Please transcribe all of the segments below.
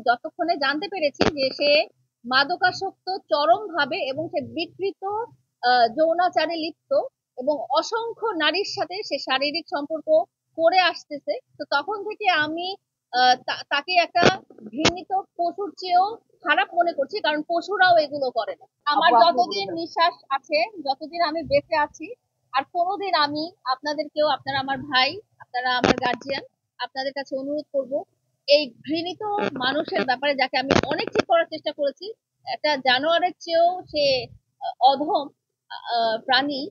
যতক্ষণে জানতে পেরেছি যে সে মাদকাসক্ত চরম ভাবে এবং সে বিকৃত যৌনাচারে লিপ্ত এবং অসংখ্য নারীর সাথে সে শারীরিক সম্পর্ক করে আসতেছে। তো তখন থেকে আমি তাকে একটা ঘৃণিত পশুর চেয়েও খারাপ মনে করছি, কারণ পশুরাও এগুলো করে না। আমার যতদিন নিঃশ্বাস আছে, যতদিন আমি বেঁচে আছি, আর কোনোদিন আমি আপনাদেরকেও, আপনারা আমার ভাই, আপনারা আমার গার্জিয়ান, আপনাদের কাছে অনুরোধ করব এই ঘৃণিত মানুষের ব্যাপারে, যাকে আমি অনেক ঠিক করার চেষ্টা করেছি, একটা জানোয়ারের চেয়েও সে অধম প্রাণী,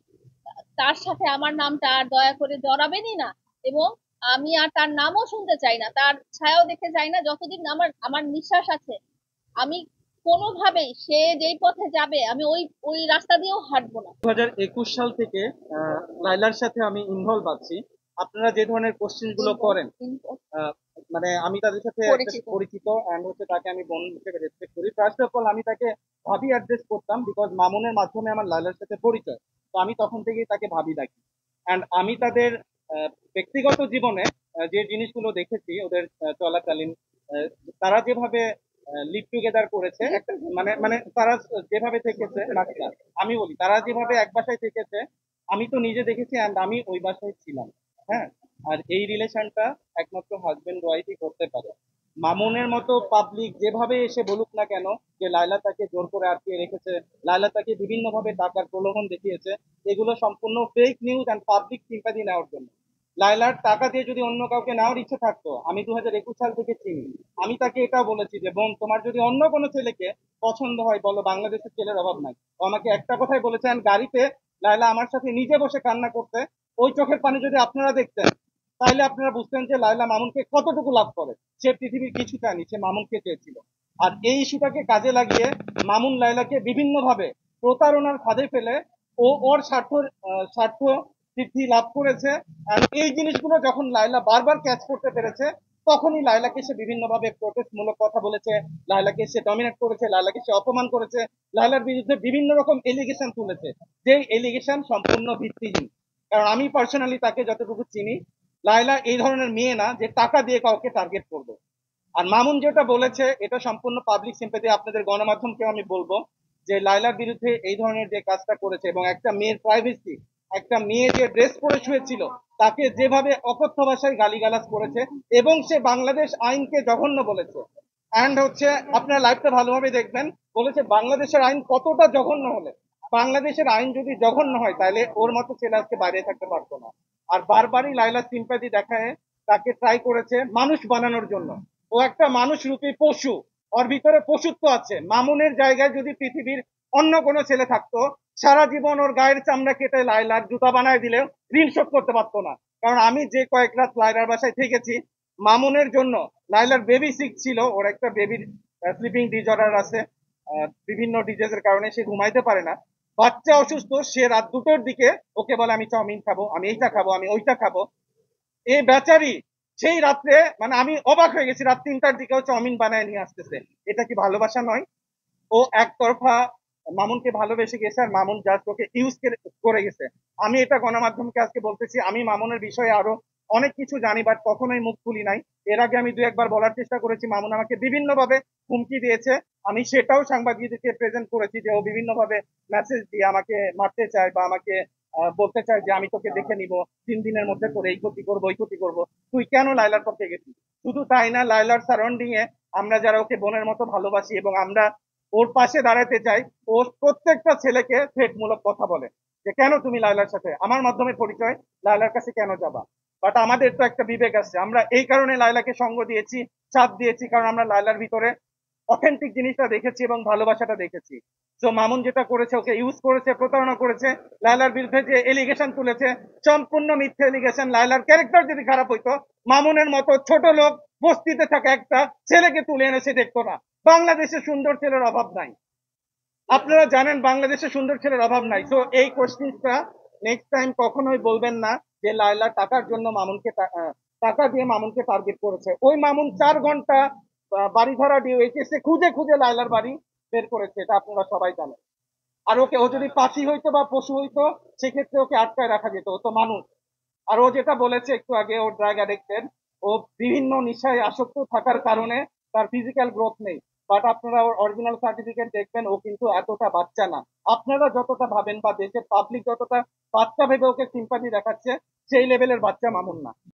তার সাথে আমার নামটা আর দয়া করে জড়াবেনই না। এবং আমি আর তার নামও শুনতে চাই না, তার ছায়াও দেখতে চাই না। যতদিন আমার আমার নিঃশ্বাস আছে, আমি কোনোভাবেই সে যেই পথে যাবে আমি ওই ওই রাস্তা দিয়েও হাঁটবো না। 2021 সাল থেকে লাইলার সাথে আমি ইনভলভ আছি। আপনারা যে ধরনের কোশ্চেন গুলো করেন, মানে আমি তাদের সাথে পরিচিত এন্ড হচ্ছে তাকে আমি বোন হিসেবে রেসপেক্ট করি। ফার্স্ট অফ অল আমি তাকে ভাবি অ্যাড্রেস করতাম, বিকজ মামুনের মাধ্যমে আমার লাইলার সাথে পরিচয়। তো আমি তখন থেকেই তাকে ভাবি ডাকি। এন্ড আমি তাদের ব্যক্তিগত জীবনে যে জিনিসগুলো দেখেছি ওদের চলাকালীন, তারা যেভাবে লিভ টুগেদার করেছে, মানে মানে তারা যেভাবে থেকেছে, আমি বলি তারা যেভাবে এক বাসায় থেকেছে, আমি তো নিজে দেখেছি এন্ড আমি ওই বাসায় ছিলাম। হ্যাঁ, আর এই রিলেশনটা একমাত্র হাজবেন্ড ওয়াইফই করতে পারে। মামুনের মতো পাবলিক যেভাবে এসে বলুক না কেন যে লায়লা তাকে জোর করে আটকে রেখেছে, লায়লা তাকে বিভিন্ন ভাবে টাকার প্রলোভন দেখিয়েছে, এগুলো সম্পূর্ণ fake news and public sympathy নেওয়ার জন্য। লায়লার টাকা দিয়ে যদি অন্য কাউকে নেওয়ার ইচ্ছে থাকতো, আমি 2021 সাল থেকে চিনি। আমি তাকে এটা বলেছি যে বোন, তোমার যদি অন্য কোনো ছেলেকে পছন্দ হয় বলো, বাংলাদেশের ছেলের অভাব নাই। ও আমাকে একটা কথাই বলেছেন, গাড়িতে লায়লা আমার সাথে নিজে বসে কান্না করতে, ওই চোখের পানি যদি আপনারা দেখতেন তাহলে আপনারা বুঝতেন যে লায়লা মামুনকে কতটুকু লাভ করে। সে পৃথিবীর কিছু চায়নি, সে মামুনকে চেয়েছিল। আর এই ইস্যুটাকে কাজে লাগিয়ে মামুন লায়লাকে বিভিন্ন ভাবে প্রতারণার ফাঁদে ফেলে ও ওর স্বার্থ সিদ্ধি লাভ করেছে। আর এই জিনিসগুলো যখন লায়লা বারবার ক্যাচ করতে পেরেছে, তখনই লায়লাকে সে বিভিন্ন ভাবে প্রোটেস্ট মূলক কথা বলেছে, লায়লাকে সে ডমিনেট করেছে, লায়লাকে সে অপমান করেছে, লায়লার বিরুদ্ধে বিভিন্ন রকম এলিগেশন তুলেছে, যে এলিগেশন সম্পূর্ণ ভিত্তিহীন। কারণ আমি পার্সোনালি তাকে যতটুকু চিনি, লায়লা এই ধরনের মেয়ে না যে টাকা দিয়ে কাউকে টার্গেট করবে। আর মামুন যেটা বলেছে এটা সম্পূর্ণ পাবলিক সিম্পাথি। আপনাদের গণমাধ্যমকেও আমি বলবো যে লায়লার বিরুদ্ধে এই ধরনের যে কাজটা করেছে, এবং একটা মেয়ের প্রাইভেসি, একটা মেয়ে যে ড্রেস পরে শুয়েছিল তাকে যেভাবে অকথ্য ভাষায় গালিগালাজ করেছে, এবং সে বাংলাদেশ আইনকে জঘন্য বলেছে। অ্যান্ড হচ্ছে আপনারা লাইভটা ভালোভাবে দেখবেন, বলেছে বাংলাদেশের আইন কতটা জঘন্য হলে, বাংলাদেশের আইন যদি জঘন্য হয় তাহলে ওর মতো ছেলে আজকে বাইরে থাকতে পারতো না। আর বারবারই লায়লা সিম্পাথি দেখায় তাকে ট্রাই করেছে মানুষ বানানোর জন্য। ও একটা মানুষ রূপী পশু, ওর ভিতরে পশুত্ব আছে। মামুনের জায়গায় যদি পৃথিবীর অন্য কোনো ছেলে থাকতো, সারা জীবন ওর গায়ের চামড়া কেটে লায়লার জুতা বানায় দিলেও ঋণ শোধ করতে পারতো না। কারণ আমি যে কয়েক রাত লায়লার বাসায় থেকেছি, মামুনের জন্য লায়লার বেবি সিক ছিল, ওর একটা বেবির স্লিপিং ডিসঅর্ডার আছে, বিভিন্ন ডিজিজের কারণে সে ঘুমাইতে পারে না। বাচ্চা অসুস্থ, সে রাত 2টোর দিকে ওকে বলে আমি চাউমিন খাবো, আমি এইটা খাবো, আমি ওইটা খাবো। এই বেচারি সেই রাত্রে, মানে আমি অবাক হয়ে গেছি, রাত 3টার দিকেও চাউমিন বানায় নিয়ে আসতেছে। এটা কি ভালোবাসা নয়? ও একতরফা মামুনকে ভালোবেসে গেছে, আর মামুন জাস্ট ওকে ইউজ করে গেছে। আমি এটা গণমাধ্যমকে আজকে বলতেছি, আমি মামুনের বিষয়ে আরো অনেক কিছু জানি, বাট কখনোই মুখ খুলি নাই। এর আগে আমি 2-1বার বলার চেষ্টা করেছি, মামুন আমাকে বিভিন্ন ভাবে হুমকি দিয়েছে, আমি সেটাও সাংবাদিকদেরকে প্রেজেন্ট করেছি যে ও বিভিন্ন ভাবে মেসেজ দিয়ে আমাকে মারতে চায় বা আমাকে বলতে চায় যে আমি তোকে দেখে নিব, 3 দিনের মধ্যে করে এই ক্ষতি করবো, ওই ক্ষতি করবো। তুই কেন লায়লার পক্ষে গেছিস? শুধু তাই না, লায়লার সারাউন্ডিং এ আমরা যারা ওকে বোনের মতো ভালোবাসি এবং আমরা ওর পাশে দাঁড়াতে চাই, ও প্রত্যেকটা ছেলেকে থ্রেটমূলক কথা বলে যে কেন তুমি লায়লার সাথে, আমার মাধ্যমে পরিচয়, লায়লার কাছে কেন যাবা? বাট আমাদের তো একটা বিবেক আছে, আমরা এই কারণে লায়লাকে সঙ্গ দিয়েছি, সাথ দিয়েছি, কারণ আমরা লায়লার ভিতরে অথেন্টিক জিনিসটা দেখেছি এবং ভালোবাসাটা দেখেছি। তো মামুন যেটা করেছে, ওকে ইউজ করেছে, প্রতারণা করেছে, লায়লার বিরুদ্ধে যে এলিগেশন তুলেছে সম্পূর্ণ মিথ্যে এলিগেশন। লায়লার ক্যারেক্টার যদি খারাপ হইতো, মামুনের মতো ছোট লোক বস্তিতে থাকা একটা ছেলেকে তুলে এনে সে দেখতো না। বাংলাদেশে সুন্দর ছেলের অভাব নাই, আপনারা জানেন বাংলাদেশে সুন্দর ছেলের অভাব নাই। তো এই কোশ্চেনটা নেক্সট টাইম কখনোই বলবেন না যে লায়লা টাকার জন্য মামুনকে টাকা দিয়ে মামুনকে টার্গেট করেছে। ওই মামুন 4 ঘন্টা বাড়ি ধরা ডিওএইচএসে খুঁজে খুঁজে লায়লার বাড়ি বের করেছে, এটা আপনারা সবাই জানেন। আর ওকে, ও যদি পাখি হইতো বা পশু হইতো সেক্ষেত্রে ওকে আটকায় রাখা যেত, ও তো মানুষ। আর ও যেটা বলেছে একটু আগে, ও ড্রাগ অ্যাডিক্টেড, ও বিভিন্ন নেশায় আসক্ত থাকার কারণে তার ফিজিক্যাল গ্রোথ নেই, বাট আপনারা ওর অরিজিনাল সার্টিফিকেট দেখবেন ও কিন্তু এতটা বাচ্চা না। আপনারা যতটা ভাবেন বা দেশের পাবলিক যতটা বাচ্চা ভেবে ওকে সিম্পাথি দেখাচ্ছে, সেই লেভেলের বাচ্চা মামুন না।